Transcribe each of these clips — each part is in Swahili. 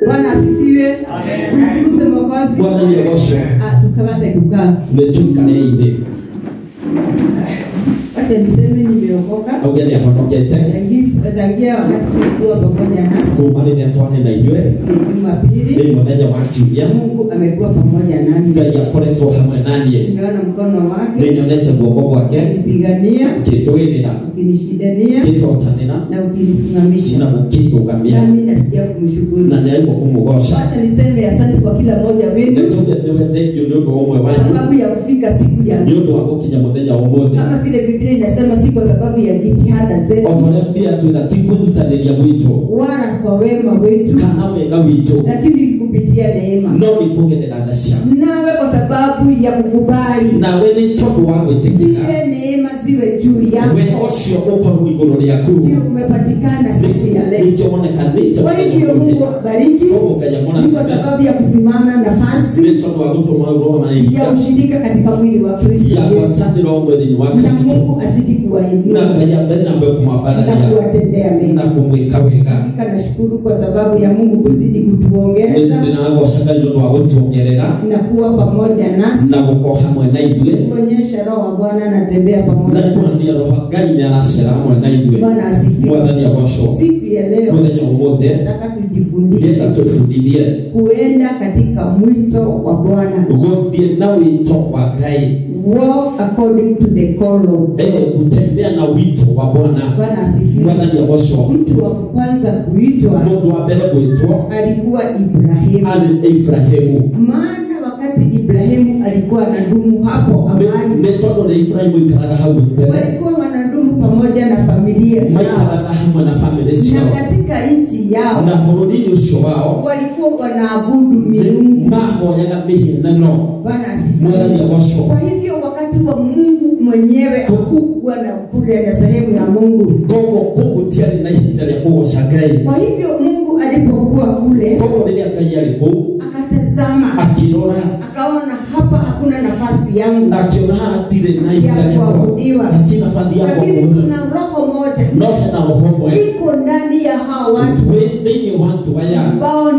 Bwana asifiwe. Amen. Tukuze Mwokozi. Bwana ni Yesu. Tukabate kukaa. Mechukane ide. Acha niseme nimeokoka. Ogeni akonokete. Tangia wakati tulikuwa pamoja nasi. Kumani ni atwane na iwe. Jumapili. Ni mmoja wa ya. Mungu amekuwa pamoja nami. Ngai akoretwo hamwe naniye. Nimeona mkono wake. Ninyonete guoko gwake. Nipigania. Kitwirira. Ukinishidania. Kihotanira. Na ukinisimamisha. Na kukirugamia. Nami nasikia kumshukuru. Na naibu kumugosha. Acha niseme asante kwa kila mmoja wenu. Thank you ndio omwe Kwa sababu ya kufika siku ya ndio wagokinya muthenya umuthi. Kama vile Biblia inasema si kwa sababu ya jitihada zetu. Otonembia tunatibu tutaniria wito. Wala kwa wema wetu. Kana wega wito. Lakini kupitia neema. No ni kugerera ndasha. Nawe kwa sababu ya kukubali. Nawe ni tondu wa gwitikira. Zile neema ziwe juu yako. We ocio ukorwo iguru riaku. Ndio umepatikana siku ya leo. Ndio monekanite. Kwa hivyo Mungu bariki. Ni kwa sababu ya kusimama nafasi. Ni tondu wa gutuma roho mani. Ya ushirika katika mwili wa Kristo Yesu. Na Mungu azidi kuwainua. Na kuwatendea mema. Na kumweka wega. Hakika nashukuru kwa sababu ya Mungu kuzidi kutuongeza. Na kuwa pamoja nasi. Na guko hamwe na ithuĩ. Kuonyesha roho wa Bwana anatembea pamoja nasi. Na kuonania roho Ngai ni anacera hamwe na ithuĩ. Bwana asifiwe. Mwathani agocwo. Siku ya leo muthenya ũmũthĩ nataka tujifundishe tũbundithie kuenda katika mwito wa Bwana. Gũthiĩ na wito wa Ngai. Walk according to the call of God. Kutembea na wito wa Bwana. Bwana asifiwe. Mwathani agocwo. Mtu wa kwanza kuitwa mũndũ wa mbere gwĩtwo alikuwa Ibrahimu. Ibrahimu. Maana wakati Ibrahimu alikuwa anadumu hapo awali, nĩ tondũ nĩ Ibrahimu ikaraga hau mbere. walikuwa wanadumu pamoja na familia yao. Maikaraga hamwe na family ciao. Na katika nchi yao na bũrũri-inĩ ũcio wao walikuwa wanaabudu miungu. mahoyaga mĩhianano. Bwana asifiwe. Mwathani agocwo. Kwa hivyo wakati wa Mungu mwenyewe hakukuwa na kule na sehemu ya Mungu. Koguo kũgũtiarĩ na ihinda rĩa kũgoca Ngai. Kwa hivyo Mungu alipokuwa kule, koguo rĩrĩa Ngai arĩ kũu akatazama, akirora, akaona hapa hakuna nafasi yangu, akiona hatirĩ na ihinda rĩa kuabudiwa, hatirĩ nafasi ya lakini kuabudu. kuna roho moja No hena roho mwe iko ndani ya hao watu thĩinĩ wa andũ aya ambao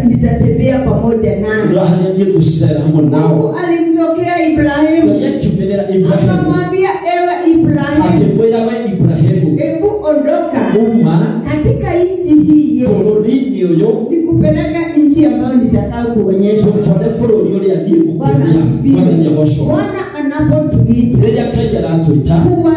nitatembea pamoja nao. no harĩa niĩ gũcirera hamwe nao. Mungu alimtokea Ibrahimu, Ngai akiumĩrĩra Ibrahimu akamwambia ewe Ibrahimu, akimwĩra we Ibrahimu, hebu ondoka uma katika nchi hii bũrũri-inĩ ũyũ nikupeleka nchi ambayo nitakao kuonyesha. tũtware bũrũri ũrĩa niĩ Bwana ngũkuonia. Mwathani agocwo. Bwana anapotuita rĩrĩa Ngai aratwĩta huwa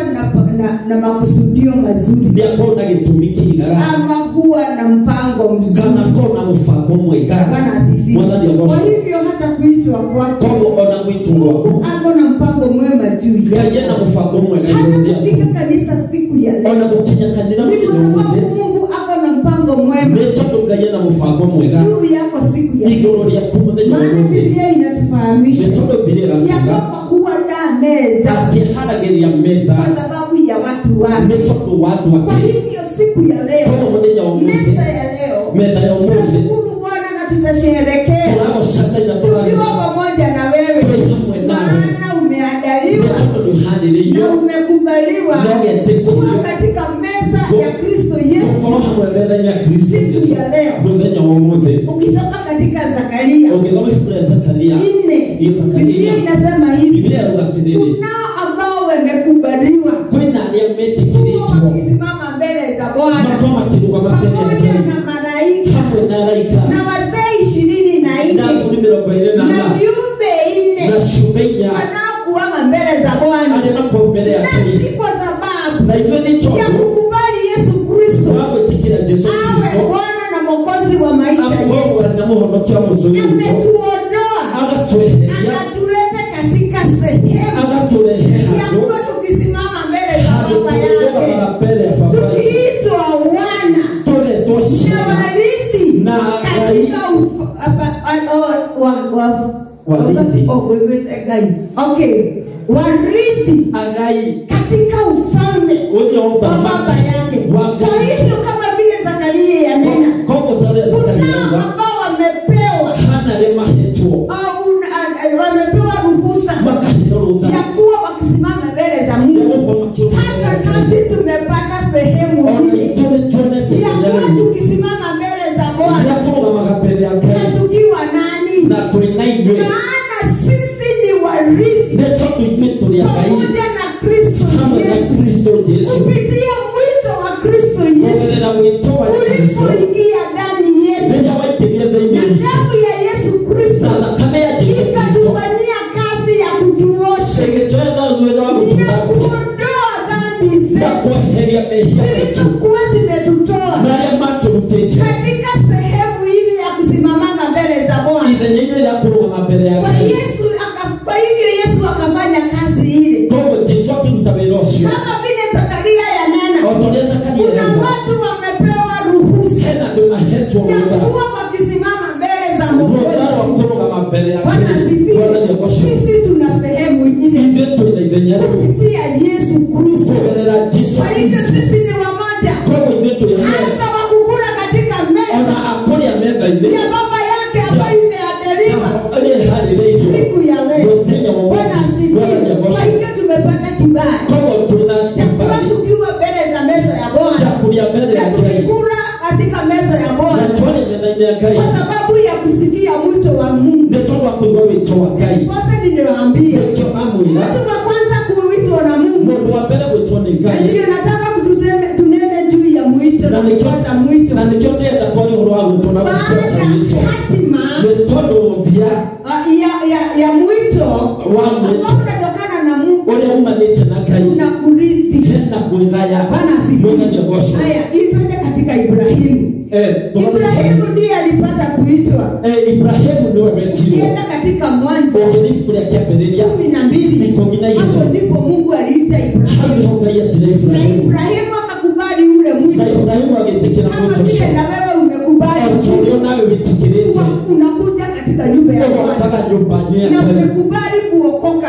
na makusudio mazuri, nĩ akorwo na gĩtũmi kĩigaga ama huwa na mpango mzuri. kana akorwo na mũbango mwega. Bwana asifiwe. Mwathani agocwo. Kwa hivyo hata kuitwa kwako koguo ona gwĩtwo gwaku ako na mpango mwema juu Ngai yake. ena mũbango mwega Hata igũrũ kufika rĩaku. kanisa siku ya leo Ona gũkinya kanitha ni kwa mũthenya sababu ũmũthĩ Mungu ako na mpango mwema nĩ tondũ Ngai ena mũbango mwega juu yako siku ya leo. igũrũ rĩaku mũthenya Maana ũmũthĩ. Biblia inatufahamisha Nĩ tondũ Biblia ya ĩratwĩra kwamba huandaa meza atĩ haragĩria metha kwa sababu ya watu nĩ wake. tondũ wa andũ Kwa ake. hivyo siku ya leo, Koguo mũthenya wa ũmũthĩ meza ya leo, metha ya ũmũthĩ tunashukuru Bwana na tutasherehekea tũragocaga na tukiwa tũragoca pamoja na wewe, twĩ hamwe nawe. maana Nĩ umeandaliwa tondũ nĩ na ũharĩrĩirio umekubaliwa na ũgetĩkĩrio kuwa katika meza ya Kristo Yesu. gũkorwo hamwe metha-inĩ ya Kristo Siku Jesũ ya leo, mũthenya wa ũmũthĩ. ukisoma katika Zakaria Ũngĩthoma ibuku rĩa Zakaria 4, Iyo Zakaria. Biblia inasema hivi, Biblia yaruga atĩrĩrĩ, kunao ambao wamekubaliwa kwĩna arĩa kuwa metĩkĩrĩtwo wakisimama mbele za Bwana makorwo makĩrũgama mbere ya pamoja Ngai na malaika hamwe na araika na wazee 24 na ngũri 24 na viumbe 4 na ciũmbe inya wanaokuwa mbele za Bwana, arĩa makorwo mbere ya na Ngai. si kwa sababu Na ithuĩ nĩ ya tondũ kukubali Yesu Kristo wa gwĩtĩkĩra Jesũ awe Kristo Bwana na Mwokozi wa maisha yetu. akorwo na mũhonokia wa mũtũrĩre witũ, Ametuondoa agatweheria akatuleta katika sehemu agatũrehe ya handũ kuwa tukisimama mbele za handũ Baba yake, tũrũgamaga mbere ya baba yitũ, tukiitwa wana tũgetwo na ciana warithi na katika warithi agai katika ufalme ũthiĩ wa wa baba ũthamaki yake. wa Kwa Ngai. hivyo kama vile Zakaria yanena, Koguo ta ũrĩa Zakaria kunao auga, ambao wamepewa hana arĩa mahetwo wamepewa ruhusa makaheo rũtha ya kuwa wakisimama mbele za ya Mungu. gũkorwo makĩrũgama Hata mbere ya nasi tumepata sehemu Ona hii ithuĩ nĩ tuonete ya kuwa njĩra-inĩ tukisimama mbele za Bwana walikuwa wakisimama mbele za Mwokozi. Bwana asifiwe. Sisi tuna sehemu nyingine kupitia Yesu Kristo. Kwa hivyo sisi ni wamoja. Hata wakukula katika meza ya baba yake ambayo imeandaliwa siku ya leo. Bwana asifiwe. Kwa hivyo tumepata kibali chakula tukiwa mbele za meza ya Bwana, na tukikula katika meza ya Bwana kwa sababu ya kusikia mwito wa Mungu. Sasa niliwaambia watu wa kwanza kuitwa na Mungu. Ndio nataka tunene juu ya mwito na kufuata mwito. Ya mwito unatokana na Mungu na kurithi. Bwana asifiwe. Haya, itende katika Ibrahimu. Ibrahimu ndiye alipata kuitwa. Ibrahimu ndio ameitwa. Nenda katika Mwanzo 12. Hapo ndipo Mungu aliita Ibrahimu. Na Ibrahimu akakubali ule mwito. Kama vile na wewe umekubali. Unakuja katika nyumba ya Bwana. Na umekubali kuokoka.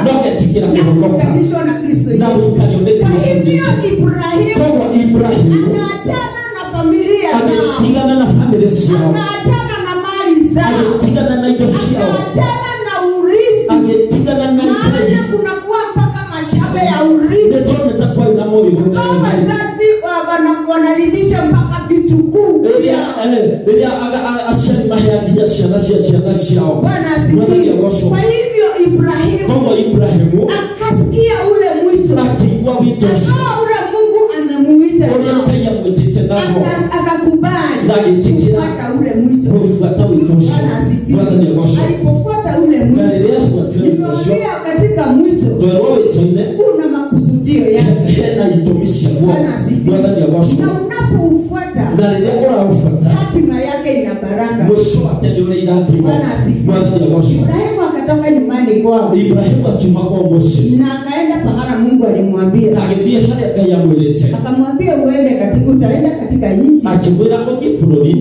Na kuunganishwa na Kristo Yesu. Kwa hivyo Ibrahimu akaachana na familia zao. Akaachana na mali zao. Akaachana na urithi. Maana kunakuwa mpaka mashamba ya urithi. Kama wazazi wanaridhisha mpaka vitukuu. Bwana asifiwe. Kwa hivyo Ibrahimu akasikia ule mwito. Ule Mungu amemuita nao. Akakubali kufuata ule mwito. Bwana asifiwe. Alipofuata ule mwito, nimewambia katika mwito kuna makusudio yake. Bwana asifiwe. Na unapoufuata hatima yake ina baraka. Bwana asifiwe. Ibrahimu akatoka nyumbani kwao. Na akaenda pahala Mungu alimwambia. Akamwambia utaenda katika nchi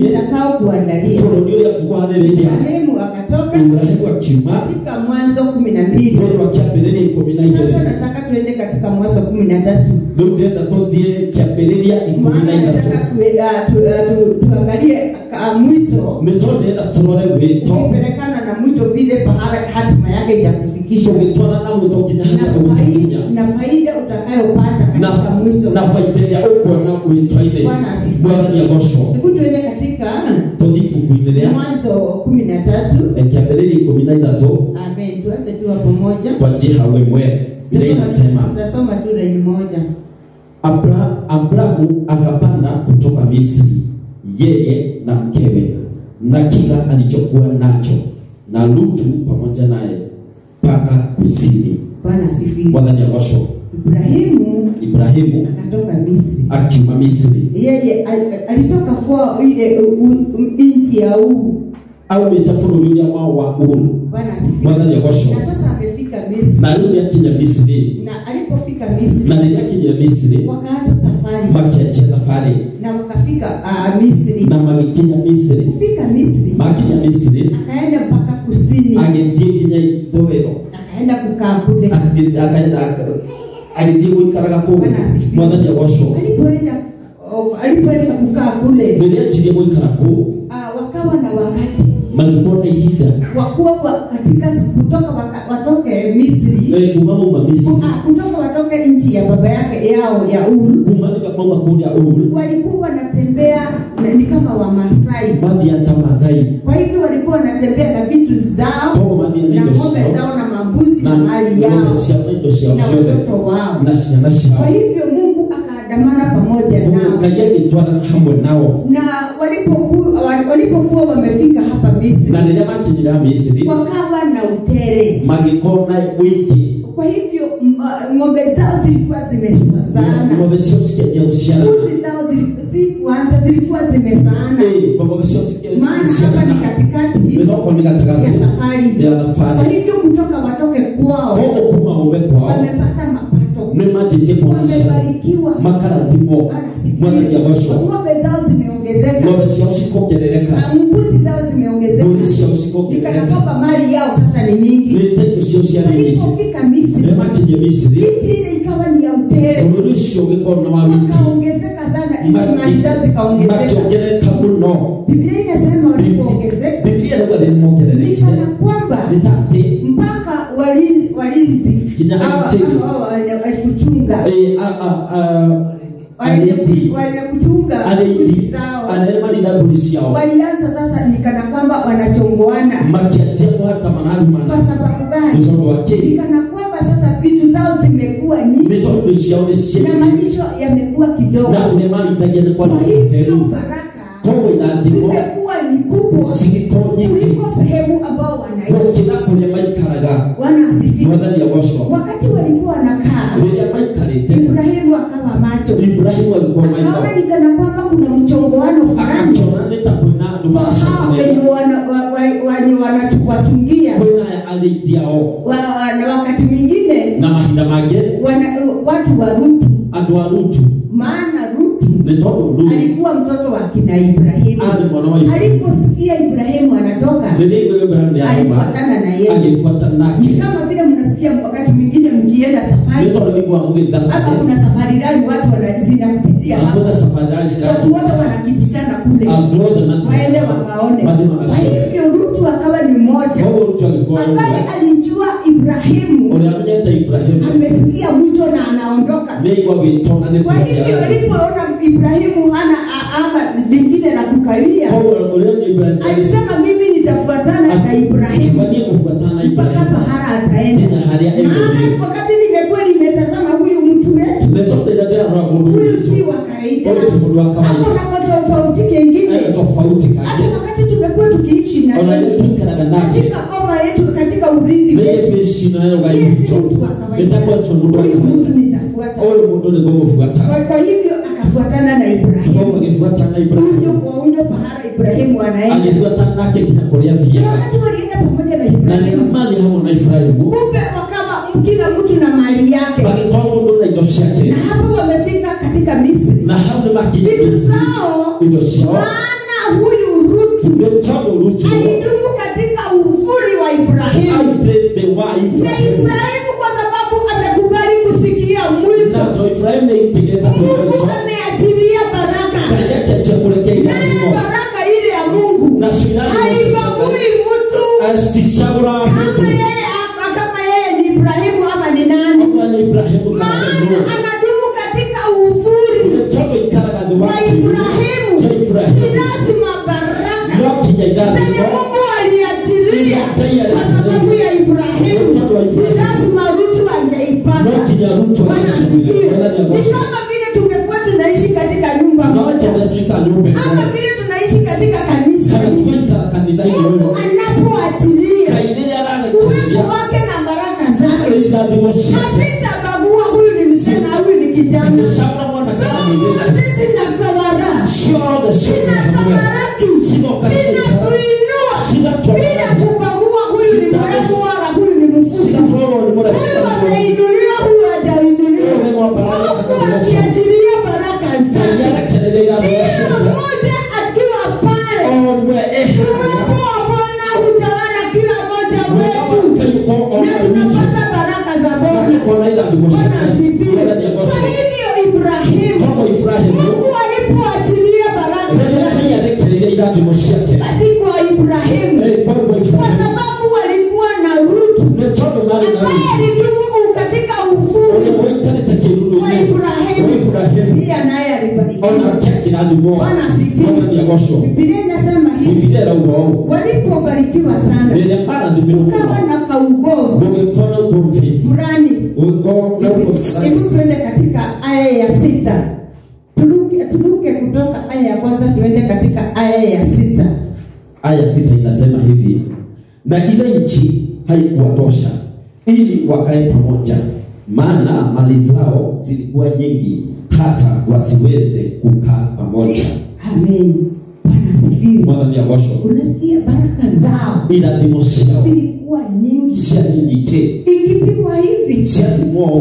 nitakao kuandalia. Ibrahimu akatoka katika Mwanzo 12. Sasa nataka tuende katika Mwanzo 13. Tuangalie mwito. Ukipelekana na mwito vile pahala hatima yake itakufikisha. Na faida utakayopata katika mwito. Bwana asifiwe. Hebu tuende katika Mwanzo 13. Amen. Tuanze tu hapo moja. Tutasoma tu line moja. Abrahamu akapanda kutoka Misri, yeye na mkewe na kila alichokuwa nacho, na Lutu pamoja naye mpaka kusini. Bwana asifiwe. Ibrahimu akatoka Misri. Akiwa Misri. Yeye alitoka kwa ile nchi ya Uru. Au metafuru yule ambao wa Uru. Bwana asifiwe. Na sasa amefika Misri. Na yule akija Misri. Na alipofika Misri. Na yule akija Misri. Wakaanza safari. Machache safari. Na wakafika Misri. Na magikija Misri. Kufika Misri. Makija Misri. Akaenda mpaka kusini. Agedikinya Doero. Akaenda kukaa kule. Alijibu ikaragako. Mwadhani ya washo. Alipoenda kukaa kule. Ndio ajibu ikaragako. Wakawa na wakati. Malibona hida. Wakuwa katika kutoka watoke Misri. Kutoka watoke nchi ya baba yake yao ya Uru. Walikuwa wanatembea ni kama Wamasai. Kwa hivyo walikuwa wanatembea na vitu zao, na ng'ombe zao na mambuzi na mali yao na watoto wao. Kwa hivyo Mungu akaandamana pamoja nao. Na walipokuwa wamefika hapa Misri, wakawa na utele. Kwa hivyo ng'ombe zao zilikuwa zimeshazana. Mbuzi zao zilikuwa zimezana. Maana hapa ni katikati ya safari. Kwa hivyo kutoka watoke kwao, wamepata mapato, wamebarikiwa. Ng'ombe zao zimeongezeka. zimeongezeka, ng'ombe ciao cikogerereka, mbuzi zao zimeongezeka, mbũri ciao cikogerereka, nikana kwamba mali yao sasa ni nyingi. nĩtendo cio ciarĩ nyingĩ. Walipofika Misri, Nĩmakinyie Misri, miti ile ikawa ni ya utele, bũrũri ũcio ũgĩkorwo na waruti, wakaongezeka sana, hizi mali zao zikaongezeka. makĩongerereka mũno. Biblia inasema walipoongezeka, Biblia inauga nĩmongererekire, nikana kwamba nĩ ta atĩ mpaka walinzi walikuchunga walikuchunga mbuzi zao walianza sasa nikana kwamba wanachongoana. Kwa sababu gani? Nikana kwamba sasa vitu zao zimekuwa nyingi na malisho yamekuwa kidogo. Kwa hivyo baraka zimekuwa ni kubwa kuliko sehemu ambao wanaishi. Bwana asifiwe. Wakati walikuwa wanakaa, Ibrahimu akawa macho. Akaona nikana kwamba kuna mchongoano fulani wenye wanachungia. Wakati mwingine watu wa Rutu, maana Rutu alikuwa mtoto wa kina Ibrahimu. Aliposikia Ibrahimu anatoka, alifuatana na yeye. Kama vile mnasikia wakati mwingine mkienda safari, hapa kuna safari rali watu wanazina kupitia hapo, watu wote wanakibishana kule waende wakaone. Kwa hivyo Rutu akawa ni mmoja ambaye alijua Ibrahimu amesikia mwito na anaondoka. Kwa hivyo alipoona Ibrahimu hana lingine la kukawia, alisema mimi nitafuatana na Ibrahimu mpaka pahala ataenda. Maana wakati nimekuwa nimetazama huyu mtu wetu, huyu si wa kawaida, hapo na tofauti kingine. Hata wakati tumekuwa tukiishi na yeye katika boma yetu, katika urithi wetu, huyu mtu nitafuata. Kwa hivyo akafuatana na Ibrahimu. Huyo pahala Ibrahimu anaenda. Wakati walienda pamoja na Ibrahimu, kumbe wakawa kila mtu na mali yake. Na hapo wamefika katika Misri. Vitu zao, maana huyu Rutu alidumu katika ufuri wa Ibrahimu. Na Ibrahimu kwa sababu amekubali kusikia mwito, Mungu ameachilia baraka. Na baraka ile ya Mungu haibagui mtu kama yeye ni Ibrahimu ama ni nani. Maana anadumu katika ufuri wa Ibrahimu. Ni lazima baraka zenye Mungu aliachilia kwa sababu ya Ibrahimu, ni lazima Rutu angeipata. Ni kama vile tumekuwa tunaishi katika nyumba moja, ama vile tunaishi katika kanisa. Mungu anapoachilia uwepo wake na baraka zake, hazitabagua huyu ni msichana, huyu ni kijana. Sisi zinatawaraki, zinatuinua bila kubagua huyu ni mrefu wala huyu ni mfupi, huyu ameinuliwa, huyu hajainuliwa. Mungu akiachilia baraka zake, kila mmoja akiwa pale, uwepo wa Bwana hutawala kila mmoja wetu, na tunapata baraka za Bwana. Bwana asifiwe. Kwa hivyo Ibrahimu, Mungu alipoachilia baraka zake kwa Ibrahimu, kwa sababu walikuwa na Rutu ambaye alidumu katika ufuri wa Ibrahimu, pia naye alibarikiwa. Bwana asifiwe. Biblia inasema hivi, walipobarikiwa sana ukawa na kaugovu fulani. Hebu tuende katika aya ya 6. Turuke kutoka aya ya kwanza tuende katika aya ya 6. Aya 6 inasema hivi: na ile nchi haikuwatosha ili wakae pamoja, maana mali zao zilikuwa nyingi hata wasiweze kukaa pamoja. Amen. Bwana asifiwe. Unasikia baraka zao zilikuwa nyingi. Ikipimwa hivi,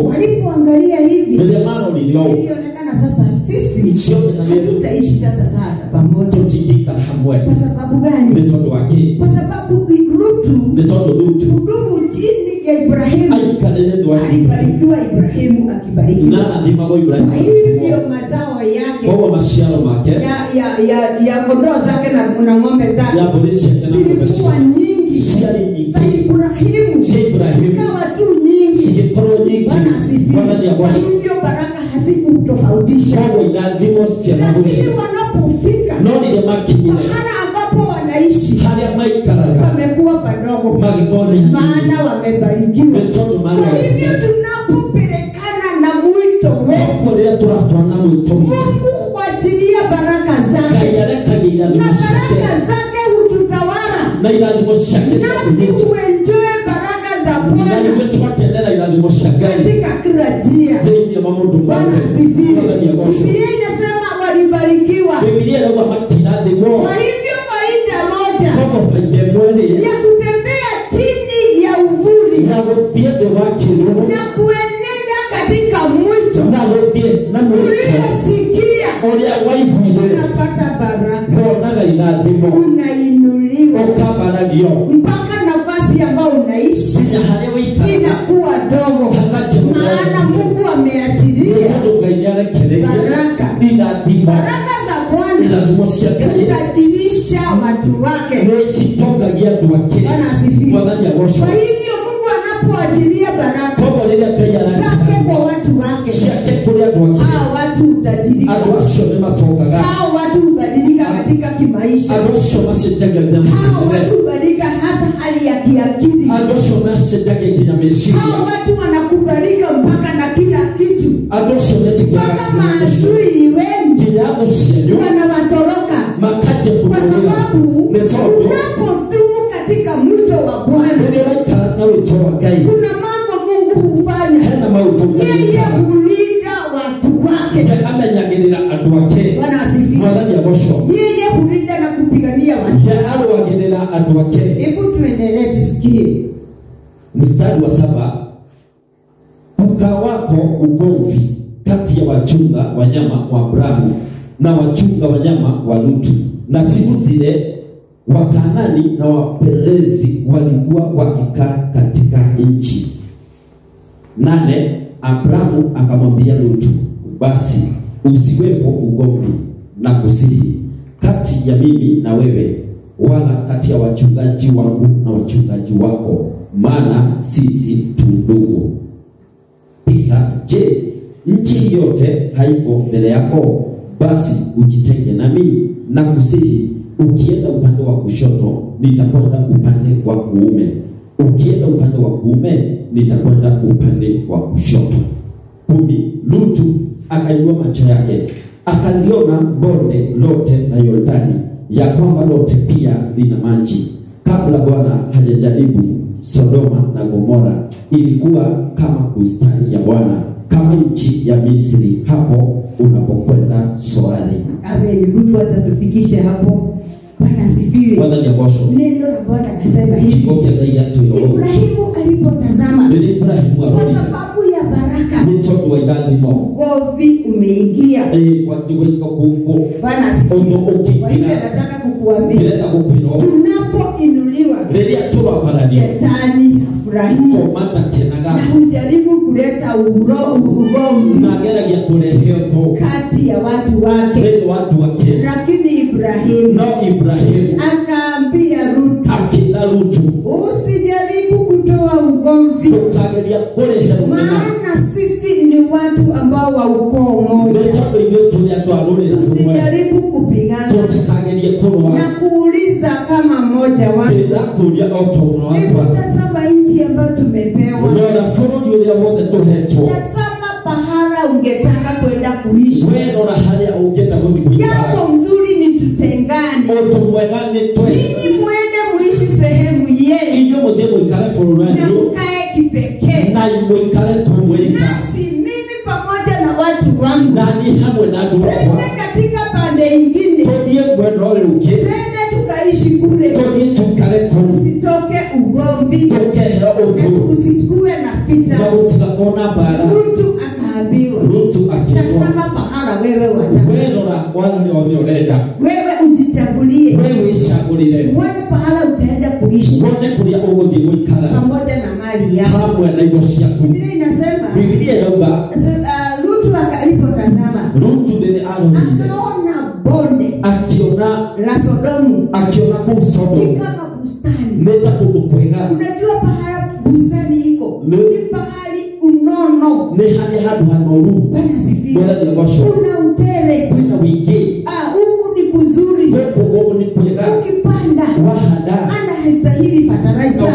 walipoangalia hivi, ilionekana maana sasa sisi sio na leo tutaishi sasa sana pamoja. tutajika hamwe Kwa sababu gani? mtoto wake Kwa sababu Lutu mtoto Lutu hudumu chini ya Ibrahimu. alikalelezwa Alibarikiwa Ibrahimu akibarikiwa. na adhima kwa Ibrahimu Kwa hivyo mazao yake kwa masharo make ya kondoo zake na ng'ombe zake ya polisi na zilikuwa nyingi. Siali nyingi. Za Ibrahimu zikawa tu nyingi. Sikoro nyingi. Bwana asifiwe. Bwana ni Kwa abosho. hivyo baraka hazikutofautisha. Kwa inadhimo stia na Lakini bushe. wanapofika Noni ya makini. mahala ambapo wanaishi Hali ya maikaraga. wamekuwa padogo, Magikone. maana wamebarikiwa. Metono mali. Kwa hivyo tunapopelekana na mwito wetu, Kwa lea turaftua na mwito. Mungu huachilia baraka zake Kayareka na inadhimo baraka shake. zake hututawala, Na inadhimo shake. nasi tuenjoy baraka za Na Bwana imetuwa tendela inadhimo shake. katika kila njia. Zaidi ya mamudu Bwana mbali. asifiwe. Bwana ni abosho. Biblia inasema walibarikiwa. Biblia inakuwa makinadhimo. Kwa hivyo faida moja Koko faide mwele. ya kutembea chini ya uvuli Na wothiede wake roho. na kuenenda katika mwito Na wothie na mwito. uliosikia, Olia waiguile. unapata baraka, Bonaga inadhimo. unainuliwa Okabaragio. mpaka nafasi ambayo unaishi Sinya hale wikara. inakuwa dogo, Hakache maana Mungu ameachilia Mtoto kainara kelele. baraka. Inadhimo. Baraka za Bwana Inadhimo shakaya. hutajirisha watu wake. Neshitoka giatu wake. Bwana asifiwe. Mwadhani ya gosho. Kwa hivyo Mungu anapoachilia baraka Kobo lilia kayara. zake kwa watu wake, Shake kule atu wake. hao watu hutajirika, Atu washo ni matoka. hao watu hubadilika katika kimaisha, Adosho mashetega jamu. hao watu hubadilika hata hali ya kiakili, Adosho mashetega kinyameshia. hao watu wanakubalika mpaka na kila kitu, Adosho netika. mpaka maadui wengi Kinyamo sienyo. wanawatoroka, Makache kwa kumulila. sababu Netodo. unapodumu katika mwito wa Bwana Ndeleka na wito wa gai. kuna mambo Mungu hufanya. Hena mautuka. Yeye hulinda watu wake. Ya amenyagirira atu wake. Bwana asifiwe. Mwadhani ya gosho. Yeye hulinda na kupigania watu. Ya alwagirira atu wake. Hebu tuendelee tusikie. Mstari wa 7. Kukawako ugomvi kati ya wachunga wanyama wa Abrahamu na wachunga wanyama wa Lutu. Na siku zile Wakanani na Wapelezi walikuwa wakikaa katika nchi. 8. Abrahamu akamwambia Lutu, basi usiwepo ugomvi na kusihi kati ya mimi na wewe, wala kati ya wachungaji wangu na wachungaji wako, maana sisi tu ndugu. 9. Je, nchi yote haiko mbele yako? Basi ujitenge nami na kusihi, ukienda upande wa kushoto nitakwenda upande wa kuume, ukienda upande wa kuume nitakwenda upande wa kushoto. 10. Lutu akainua macho yake akaliona bonde lote la Yordani, ya kwamba lote pia lina maji. Kabla Bwana hajajaribu Sodoma na Gomora, ilikuwa kama bustani ya Bwana, kama nchi ya Misri hapo unapokwenda Soari. Amen. Lutu atatufikishe hapo. Bwana asifiwe. Bwana ni abosho. Neno la Bwana nasema hivi. Kikokia gai atu yo. Ibrahimu alipotazama Ndio Ibrahimu kwa arudi. sababu ya baraka, Mitoto wa idadi mo. ugomvi umeingia. Watu wengi kuko. Bwana asifiwe. Ono ukikina. Kwa hivyo nataka kukuambia Bila kupino. tunapoinuliwa Lelia tuwa paradio. shetani hafurahii Komata kenaga. na hujaribu kuleta ugomvi Na gera ya kuleheo to. kati ya watu wake, Wale watu wake. lakini Ibrahimu No Ibrahimu. akaambia Lutu, Akina Lutu. usijaribu kutoa ugomvi, Tukageria kuleheo mena. maana sisi ni watu ambao wa ukoo mmoja. Metodo yetu ya doarore. Usijaribu kupigana Tukageria kulwa. na kuuliza kama mmoja wako. Bila kulia otomo Hebu wako. tazama nchi ambayo tumepewa, Unaona fundi yule wote tuheto. tazama pahala ungetaka kwenda kuishi. Wewe na hali ya ungenda kuthikuika. Jambo mzuri ni tutengane, Oto mwegane twe. ninyi muende muishi sehemu yenu Inyo mudemo ikale forunani. na mkae kipekee, Na ikale kumweka. nasi mimi pamoja na watu wangu Nani hamwe na twende duwa. katika pande ingine, Todie bwenole uke. twende tukaishi kule, Todie tukale kum. usitoke ugomvi Tokehera na oto. kusikuwe na Na vita. utika kona bara. Lutu akaambiwa, Lutu akitwa. tazama pahala acagurire uone pahala utaenda kuishi wone kuria uguthie guikara pamoja na mali yako. hamwe na indo ciaku. Biblia inasema Biblia inauga Lutu alipotazama Rutu ndene arorire akaona bonde akiona la Sodomu kuu ni Sodomu kama bustani. neta kundu kwega Unajua pahala bustani iko Ne- ni pahali unono. ni hari handu hanoru Bwana asifiwe. Bwana ni agocwo Kuna utere. kwina wingi Huku ni kuzuri. guku ni kwega Ukipanda wahanda ana haistahili fertilizer.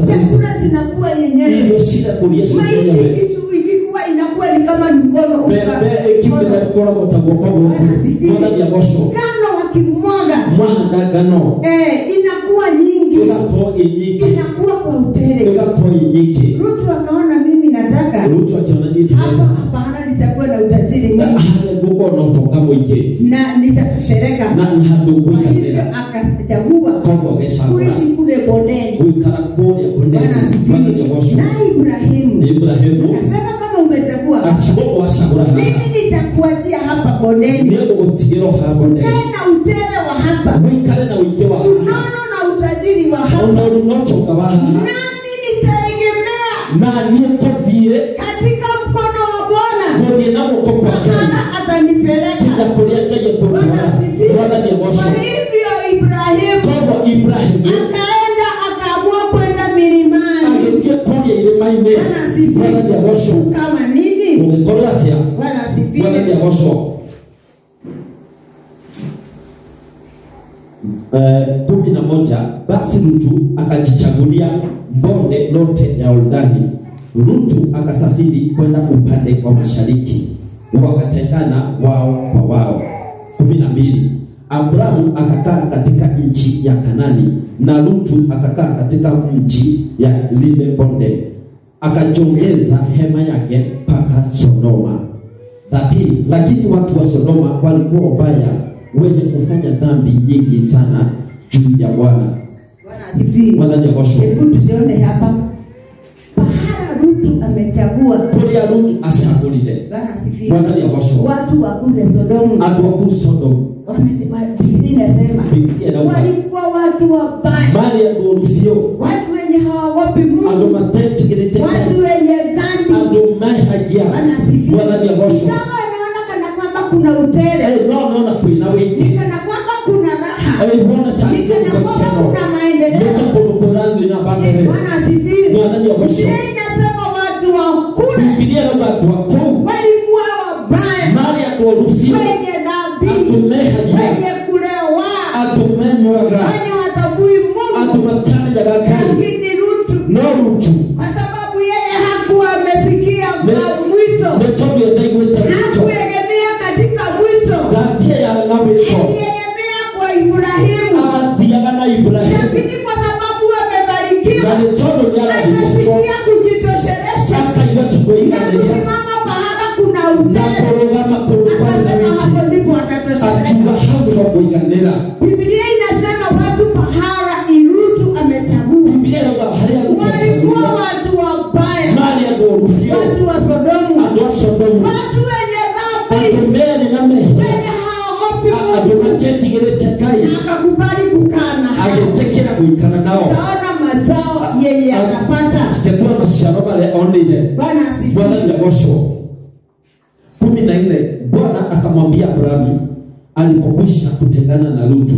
Chakula zinakuwa yenyewe. irio cirakuria Mahindi kitu ikikuwa inakuwa ni kama mkono mbembe ikimenya gukoragwo ta guoko guku Bwana ni agocwo ngano wakimwaga mwahanda ngano inakuwa nyingi, igakorwo inyingi inakuwa kwa utere. igakorwo inyingi. Rutu akaona mimi nataka Rutu akiona hapa hapana, nitakuwa na utajiri mwingi haya guko na utonga mwingi na nitatosheleka. na handu Kwa hivyo guiganira akachagua koguo agicagura kuishi kule bondeni. guikara kuria Bwana bondeni. asifiwe. Bwana ni agocwo Na Ibrahimu Ibrahimu akasema kama umechagua akiuga wacagura haha mimi nitakuachia hapa bondeni, ni gugutigirwo ha bondeni tena utere wa hapa, wikare na wingi wa haha unono na utajiri wa hapa, unoru no choka wa haha nami nitaegemea na niĩ ngũthiĩ katika mkono wa Bwana ngũthiĩ na guoko kwa Ngai maana atanipeleka. kinya kũrĩa Ngai ekũndwara. Bwana asifiwe. Bwana ni agocwo Kwa hivyo Ibrahimu koguo Ibrahimu akaenda akaamua kwenda milimani. agĩthiĩ kũrĩa irĩma-inĩ. Bwana asifiwe. Bwana ni agocwo Kama nini? gũgĩkorwo atĩa Bwana Bwana asifiwe. ni agocwo 11 basi Rutu akajichagulia bonde lote ya Yordani. Rutu akasafiri kwenda upande wa mashariki, wakatengana wao kwa wao. 12 Abrahamu akakaa katika nchi ya Kanani na Rutu akakaa katika nchi ya lile bonde, akajongeza hema yake mpaka Sodoma. 13 Lakini watu wa Sodoma walikuwa wabaya, wenye kufanya dhambi nyingi sana juu ya Bwana. Bwana asifiwe. Bwana ni agocwo Hebu tusione hapa pahala Rutu amechagua. kuria Rutu acagurire. Bwana asifiwe. Bwana ni agocwo Watu wa kule Sodomu andu aku Sodomu Biblia inasema Biblia inauga walikuwa watu wabaya, mari andu oru biu, watu wenye hawaogopi Mungu, andu matetigirite watu wenye dhambi. andu mehagia. Bwana asifiwe. Bwana ni agocwo Kama inaona kana kwamba kuna utere, no na kwina wingi kana kwamba kuna raha, bona tani kana kwamba kuna maendeleo. Leta kundu kurangi na bangere. Bwana asifiwe. Bwana ni agocwo Biblia inasema watu wa kule Biblia inauga andu aku walikuwa wabaya, mari andu oru biu, wenye dhambi, andu mehagia, wenye kulewa, andu menywaga, wenye watambui andu Mungu. matanyaga Ngai. Lakini Rutu No Rutu kwa sababu yeye hakuwa amesikia kwa mwito, netorio ndaigwite wito hakuegemea katika mwito, ngathia na wito aliegemea kwa Ibrahimu. athiaga na Ibrahimu Lakini kwa sababu amebarikiwa, na netorio niarathimwo amesikia kujitoshelesha akaigua na tukuiganĩria kusimama pahala kuna na utere, kũrũgama kũndũ kwarĩ na akasema wiki hapo ndipo atatosheleka. akiuga hau nĩho kũiganĩra. Biblia inasema watu pahala Rutu amechagua Biblia inauga harĩa Rutu walikuwa acaguire watu wabaya, marĩ andũ oru biũ, watu wa Sodomu, andũ a Sodomu, watu wenye dhambi, andũ merĩ na mehia, wenye haogopi andũ Mungu. matetigĩrĩte Ngai, Na akakubali kukaa na hao. agĩtĩkĩra gũikara nao Utaona mazao yeye atapata. akĩtua maciaro marĩa onire. Bwana asifiwe. Bwana ni agocwo. 14 Bwana akamwambia Abrahamu alipokwisha kutengana na Rutu,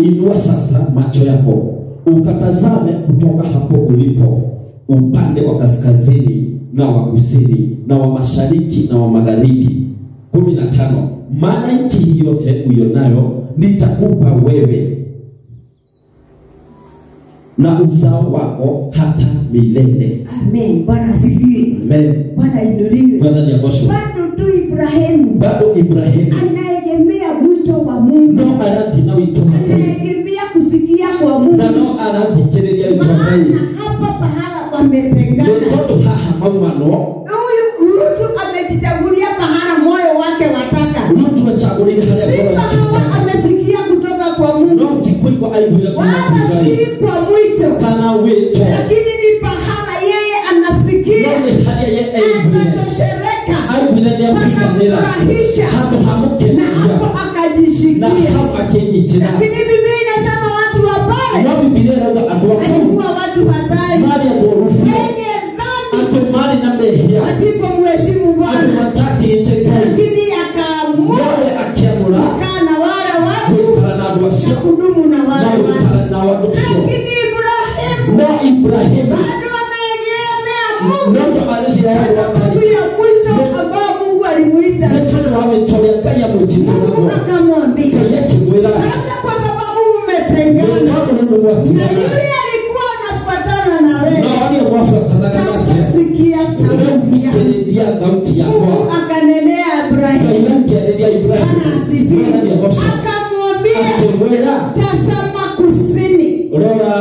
inua sasa macho yako ukatazame kutoka hapo ulipo upande wa kaskazini na wa kusini na wa mashariki na wa magharibi. 15 Maana nchi hii yote uionayo nitakupa wewe na uzao wako hata milele. Amen. Bwana asifiwe. Amen. Bwana inuliwe. Bwana ni agocwo. Bado tu Ibrahimu Bado Ibrahimu anaegemea mwito wa Mungu. no arathi na wito wake Anaegemea kusikia kwa Mungu. na no arathikĩrĩria wito Maana Ngai. hapa pahala wametengana. Nĩ tondũ haha maumano Huyu Rutu amejichagulia pahala moyo wake wataka. Rutu acagũrĩire harĩa Si ngoro yake pahala ĩtaka. amesikia kutoka kwa Mungu. No ti kũigua aiguire kuuma Wala kwĩ Ngai si kwa mwito. kana wĩto, Lakini ni pahala yeye no anasikia nĩ harĩa ye aiguire anatosheleka, aiguire nĩ akũiganĩra panamfurahisha handũ na hamũkenagia hapo na akajishikia. hau akĩnyitĩra. Lakini Biblia inasema wale no Biblia inauga andũ akũu alikuwa watu hatari mali andũ orufu wenye dhambi andũ mali na mehia wasipomheshimu andũ Bwana, matatĩĩte Ngai lakini akaamua nawe akĩamũra kukaa na wale watu gũikara na andũ na acio kudumu na na wale watu. gũikara na andũ acio Lakini Ibrahimu no Ibrahimu bado anaegemea Mungu no tũmarĩciarwo kwa sababu Ngai ya mwito ambao Mungu alimuita. nĩ tondũ wa wĩtoria Ngai amwĩtĩte Mungu naguo akamwambia, Ngai akĩmwĩra sasa kwa sababu mmetengana tondũ nĩ na mwatigana yule alikuwa anafuatana na no wewe, niĩ mwabuatanaga sasa nake sikia sauti yake. thikĩrĩria thauti Mungu yakwa akanenea Ibrahimu, Ngai akĩarĩria Bwana Ibrahimu asifiwe, Bwana nĩagoca akamwambia akĩmwĩra tazama kusini, rora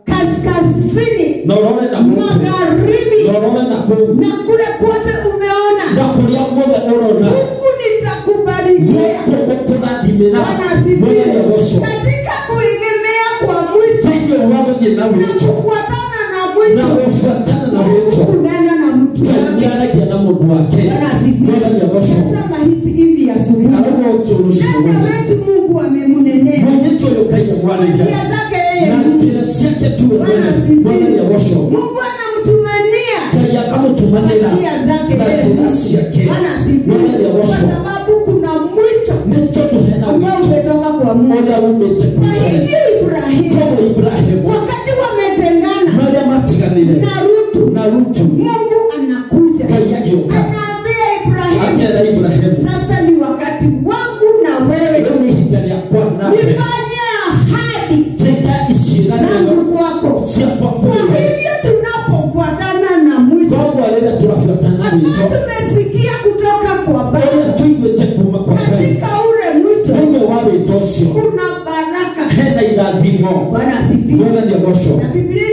kaskazini, na ũrore na gũkũ magharibi na ũrore na kũu na kule kote umeona, na kũrĩa guothe ũrona huku nitakubarikia. gũkũ gũkũrathimĩra Bwana Bwana asifiwe. nĩagocwo Katika kuegemea kwa mwito thĩinĩ wa gũthiĩ na na wĩtwo kufuatana na na mwito, gũbuatana na wĩtwo kunena na mtu Ngai wake. nĩaragia na mũndũ wake Bwana asifiwe. Bwana nĩagocwo Nasema hivi asubuhi, arauga ũtũrũcio dada wetu Mungu amemnenea mwenyĩtũ ũyũ Ngai njia amwarĩria zake yeye. na njĩra ciake tu Bwana Bwana asifiwe. nĩagocwo Mungu anamtumania Ngai akamũtũmanĩra njia zake na yeye. njĩra ciake Bwana asifiwe. Bwana Kwa nĩagocwo sababu kuna mwito nĩ tondũ hena ambao wĩtwo umetoka kwa Mungu. ũrĩa umĩte Kwa kũrĩ hivyo Ibrahimu koguo Ibrahimu wakati wametengana marĩa matiganire na Rutu, na Rutu Mungu anakuja Ngai agĩũka anaambia Ibrahimu, akera Ibrahimu sasa ni wakati wangu na wewe rĩu nĩ ihinda rĩakwa nawe nifanye ahadi njĩka iciĩranĩro zangu kwako. ciakwa Kwa kũrĩ we hivyo tunapofuatana na mwito koguo rĩrĩa tũrabuatana ambao wĩtwo tumesikia kutoka kwa Baba, ũrĩa tũiguĩte kuuma kwa Ngai katika ule mwito thĩinĩ wa wĩtwo ũcio kuna baraka. hena irathimo Bwana asifiwe. Bwana nĩagocwo Na Biblia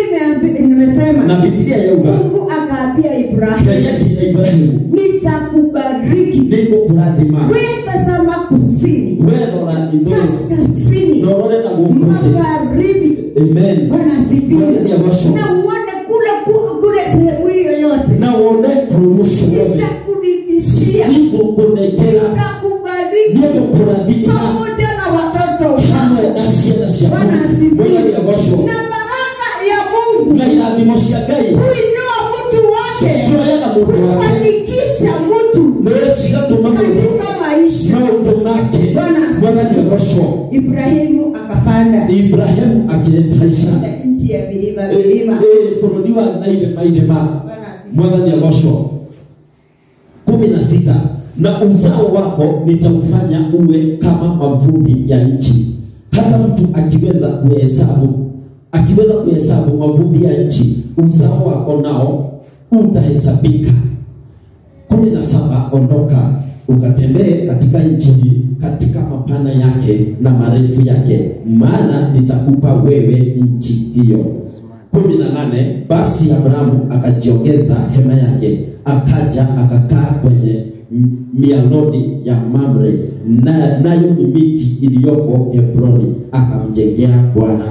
imesema na Biblia yauga Mungu akaambia Ngai Ibrahimu, akĩĩra Ibrahimu nitakubariki nĩngũkũrathima wewe, tazama kusini, wee rora ithũĩro kaskazini, na ũrore na gũkũ thĩ. magharibi. Amen Bwana asifiwe. Bwana nĩagocwo Na uone kule sehemu hiyo yote, na wone bũrũri ũcio wothe nitakuridhishia, nĩngũkũnengera nitakubariki nĩngũkũrathimĩra pamoja na watoto hamwe wako. na ciana ciaku Bwana asifiwe. Bwana nĩagocwo Na baraka ya Mungu na irathimo cia Ngai huinua mtu wake, cioyaga mũndũ wake kufanikisha mtu na cigatũma mũndũ katika maisha. maũndũ make Bwana Bwana nĩagocwo Ibrahimu akapanda Ibrahimu akĩhaica nchi ya milima milima. bũrũri wa na irĩma Bwana asifiwe. Bwana nĩagocwo 16 na uzao wako nitaufanya uwe kama mavumbi ya nchi, hata mtu akiweza kuhesabu mavumbi ya nchi, uzao wako nao utahesabika. 17 Ondoka ukatembee katika nchi hii, katika mapana yake na marefu yake, maana nitakupa wewe nchi hiyo. 18 Basi Abrahamu akajiongeza hema yake, akaja akakaa kwenye mialoni ya Mamre, nayo ni miti iliyoko Hebroni, akamjengea Bwana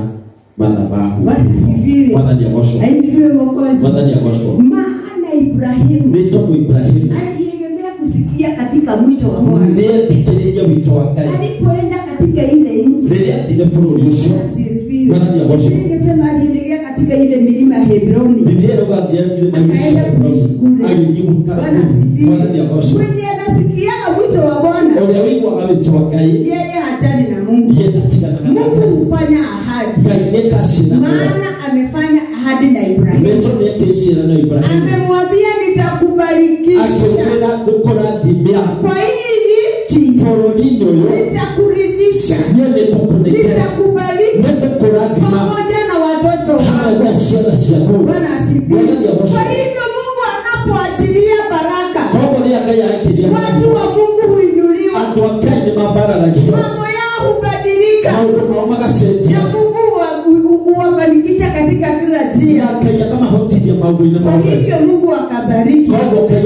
madhabahu. Bwana asifiwe. Bwana nĩagocwo. Ainuliwe Mwokozi. Bwana nĩagocwo. Maana Ibrahimu Nĩ tondũ Ibrahimu aliegemea kusikia katika mwito wa Bwana. nĩethikĩrĩria wĩtwo wa Ngai Alipoenda katika ile nchi, rĩrĩa athire bũrũri ũcio. asifiwe. Bwana nĩagocwo. Ingesema alielekea katika ile milima ya Hebroni. Biblia ĩrauga athire irĩma-inĩ cia Akaenda kuishi kule. agĩthiĩ gũikara Bwana kũu. asifiwe. Bwana nĩagocwo. Mwenye anasikiaga mwito wa Bwana, ũrĩa wĩiguaga wĩtwo wa Ngai yeye hajali na Mungu. ye ndatiganaga na Mungu Ngai. hufanya ahadi, Ngai nĩkacina maana amefanya ahadi na Ibrahimu. wĩtwo nĩekĩcira na Ibrahimu Amemwambia nitakubarikisha akĩmwĩra ndũkũrathimĩra kwa hii nchi, bũrũri-inĩ ũyũ nitakuridhisha, niĩ nĩngũkũnengera nitakubariki nĩngũkũrathima pamoja na watoto hamwe wako. na ciana ciaku. Bwana asifiwe. Bwana nĩagocwo. Kwa hivyo Mungu anapoachilia baraka, Koguo rĩrĩa Ngai arekĩria watu wa Mungu huinuliwa, andũ a Ngai nĩmambaragio mambo yao hubadilika, maũndũ mao magacenjia na Mungu huwafanikisha katika kila njia. na Ngai akamahotithia maũndũ-inĩ Kwa mothe. hivyo Mungu akabariki Koguo Ngai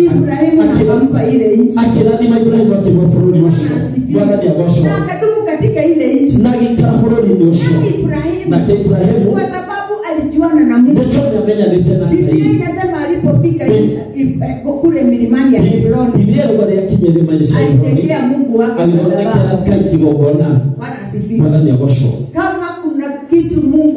Ibrahimu na akampa ile nchi, akĩrathima Ibrahimu atĩmwe bũrũri ũcio. Bwana nĩagocwo. na akadumu katika ile nchi. na gĩikara bũrũri-inĩ ũcio. Na Ibrahimu, Nake Ibrahimu kwa sababu alijuana na Mungu, nĩtwo nĩamenyanĩte na Biblia Ngai. inasema alipofika kule milimani ya Hebroni, Biblia ĩrauga rĩrĩa akinya irĩma-inĩ cia Hebroni alijengea Mungu wake agĩthondekera madhabahu. Ngai kĩgongona. Bwana asifiwe. Bwana nĩagocwo. Kama kuna kitu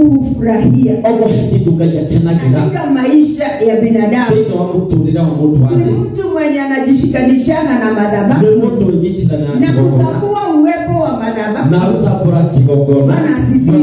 hufurahia ogo kitu gaya kenagira katika maisha ya binadamu. ndio wakuturira wa mtu wale Ni mtu mwenye anajishikanishana na madhabahu ndio mtu nyitira na kutambua uwepo wa madhabahu na utambura kigogona Bwana asifiwe,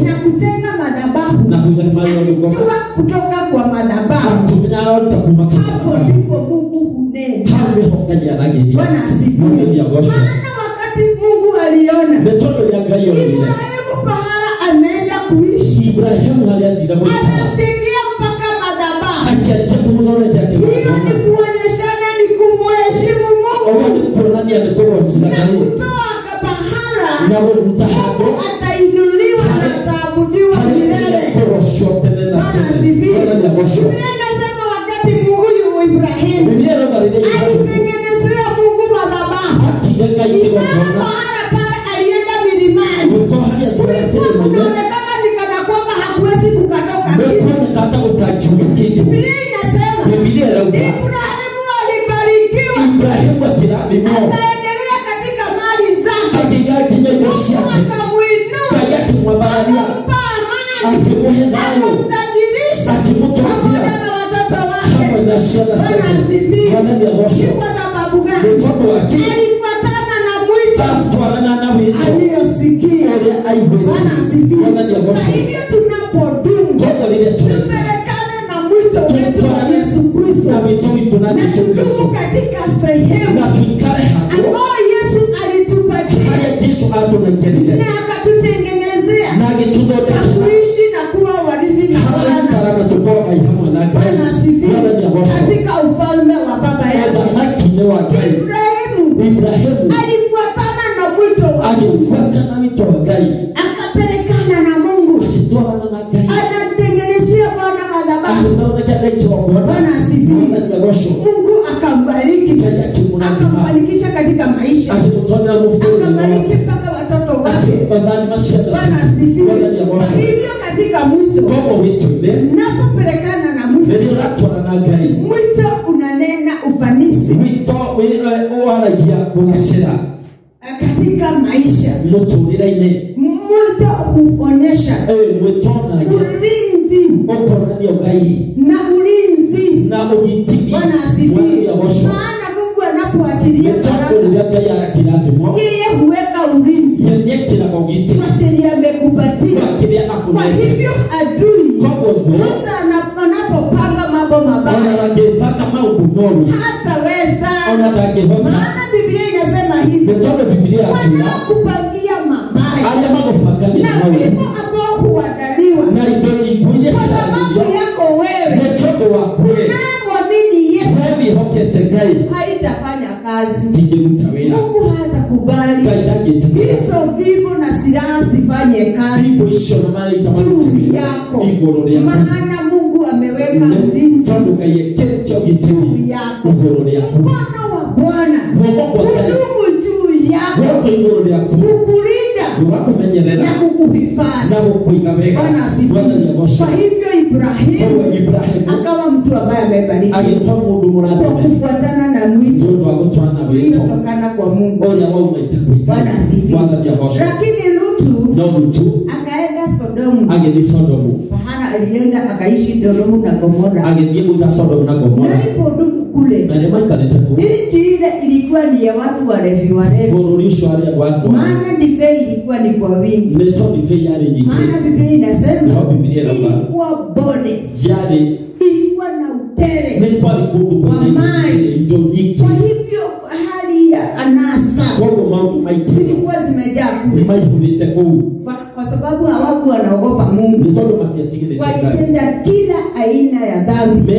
na kutenga madhabahu na kuyamayo akijua kutoka kwa madhabahu. tumenya utakuma Hapo ndipo Mungu hunena. hapo hokaja nagidi Bwana asifiwe. Maana wakati Mungu aliona metodo ya gayo Ibrahimu pahala ameenda kuishi, Ibrahimu aliadhira kwa anategea mpaka madhabahu. acha kumudona yake Hiyo ni kuonyeshana ni kumheshimu Mungu ni kuonania ni kwa sina na karibu kutoa pahala na wewe mtahado Mungu atainuliwa na ataabudiwa milele. Bwana asifiwe. Biblia inasema wakati huyu Ibrahimu alitengenezea Mungu madhabahu, maana pale alienda milimani, kunaonekana ni kana kwamba hakuwezi kukatoka kitu. Biblia inasema Ibrahimu alibarikiwa, akaendelea katika mali zake, Mungu akamuinua, akampa amani, akamtajirisha pamoja na watoto wake. Bwana asifiwe. Kwa sababu gani? Alifuatana na mwito aliyosikia. Bwana asifiwe. Kwa hivyo tunapodumu tupelekane na mwito wetu wa Yesu Kristo na tudumu katika sehemu ambayo Yesu alitupatia na akatutengenezea na kuishi na kuwa warithi na Bwana. Bwana asifiwe. Katika ufalme wa baba yake Ibrahimu alifuatana na mwito wake, akapelekana na Mungu, anatengenezea Bwana madhabahu. Bwana asifiwe. Mungu akambariki, akamfanikisha katika maisha, akambariki mpaka watoto wake. Bwana asifiwe. Kwa hivyo katika mwito, napopelekana na mwito unanena ufanisi katika maisha. Mwito huonyesha ulinzi na ulinzi. Bwana asifiwe. Maana Mungu anapoachilia yeye huweka ulinzi kwa amekupatia. Kwa hivyo adui hata anapopanga mambo mabaya hataweza. Maana Biblia inasema hivi, wanaokupangia mabaya na vipo ambao huandaliwa kwa sababu yako wewe unamwamini Yesu haitafanya kazi. Mungu hatakubali hizo vipo na silaha sifanye kazi juu yako, maana Mungu ameweka ulinzi juu yako. Mkono wa Bwana hudumu juu yako, kukulinda na kukuhifadhi. Bwana asifiwe. Kwa hivyo Ibrahimu akawa mtu ambaye amebarikiwa kwa kufuatana na mwito uliotokana kwa Mungu. Bwana asifiwe. Lakini Lutu akaenda Sodomu. Hana alienda akaishi Sodomu na Gomora. Alipodumu kule, nchi ile ilikuwa ni ya watu warevi. Maana divai ilikuwa ni kwa wingi. Maana Biblia inasema ilikuwa bone, ilikuwa na utele wa mali. Kwa hivyo hali ya anasa zilikuwa zimejaa kule, kwa sababu hawakuwa wanaogopa Mungu. Walitenda kila aina ya dhambi.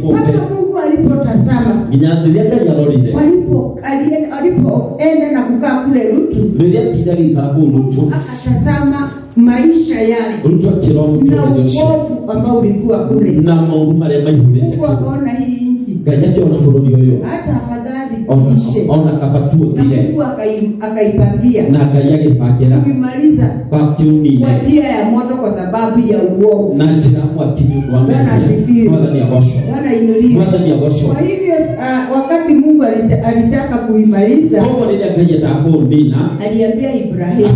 Mpaka Mungu alipotazama, alipoenda na kukaa kule Lutu, akatazama maisha yale na uovu ambao ulikuwa kule. Mungu akaona hii nchi hata afadhali ishe, na Mungu akaipangia kuimaliza kwa njia ya moto kwa sababu ya uovu. Bwana asifiwe. Bwana inuliwe. Kwa hivyo wakati Mungu alitaka kuimaliza, aliambia Ibrahimu,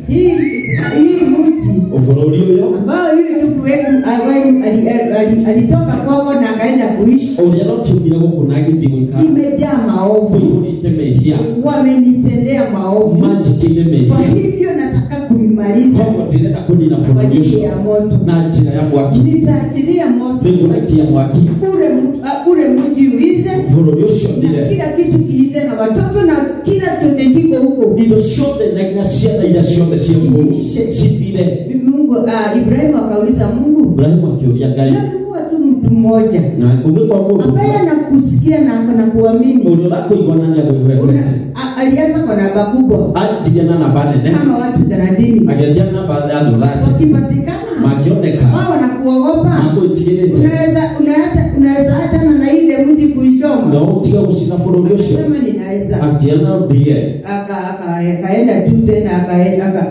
hii mti alitoka kwako na akaenda kuishi uria rotumire gukunagi thigwika imejaa maovu, kuihurite mehia wamenitendea maovu, manjikire kwa mehia hivyo nataka kuimaliza koguo ndirenda kunina kwa bũrũri ajili ũcio ya moto. na njĩra ya mwaki Nitaachilia moto nĩngũrekia mwaki ule mji uize bũrũri ũcio na ndire kila kitu kiize na watoto na kila chote kiko huko. indo ciothe na nginya ciana iria ciothe cia kũu cithire. Mungu Ibrahimu akauliza Mungu, Ibrahimu akĩũria Ngai nakikuwa tu mtu mmoja na ũgĩkwa mũndũ ambaye anakusikia na kuamini, ũrĩa ũrakũigua na nĩagwĩhwehwete alianza kwa namba kubwa anjirie na namba nene kama watu 30 agĩanjia namba ya andũ 30 wakipatikana makĩoneka wao wanakuogopa. magwĩtigĩrĩte Unaweza achana na ile mji kuichoma. na ũtiga gũcina bũrũri ũcio Sema ninaweza. akĩona ndiye Akaenda tu tena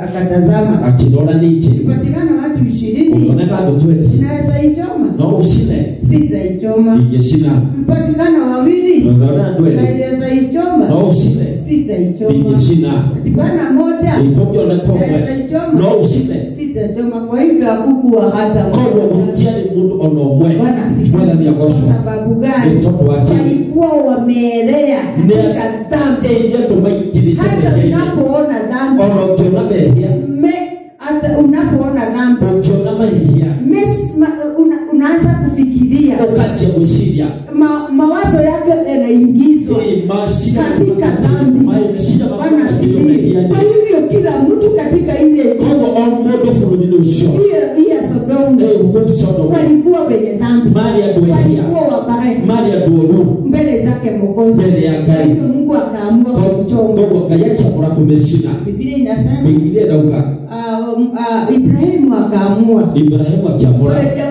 akatazama. akĩrora ningĩ Patikana watu 20. ũkĩoneka andũ 20 Unaweza ichoma? no ũcine Sitaichoma. ingĩcina Patikana wawili. ũkĩona andũ erĩ Unaweza ichoma? no ũcine Sitaichoma. ingĩcina Patikana moja. ikũngĩoneka ũmwe Unaweza ichoma? no ũcine Sitaichoma. Kwa hivyo hakukuwa hata koguo gũtiarĩ mũndũ ona ũmwe Bwana asifiwe. mwathani Kwa agocwo sababu gani? nĩ tondũ wake Walikuwa wameelea katika dhambi. nĩ andũ maingĩrĩte Hata mehia unapoona dhambi, ona ũkĩona mehia hata unapoona dhambi, ũkĩona mahihia unaanza kufikiria, ũkanjia gwĩciria mawazo yake yanaingizwa katika dhambi. Bwana asifiwe. Kwa hivyo kila mtu katika ile koguo o mũndũ bũrũri-inĩ ũcio hiyo Sodomu walikuwa wenye dhambi, marĩ andũ ehia walikuwa wabaya marĩ andũ ũru mbele zake Mwokozi. mbele ya Kwa Ngai. hivyo Mungu akaamua kuchoma. koguo Ngai akĩamũra kũmĩcina. Biblia inasema Biblia inauga Ibrahimu akaamua Ibrahimu akĩamũra kwenda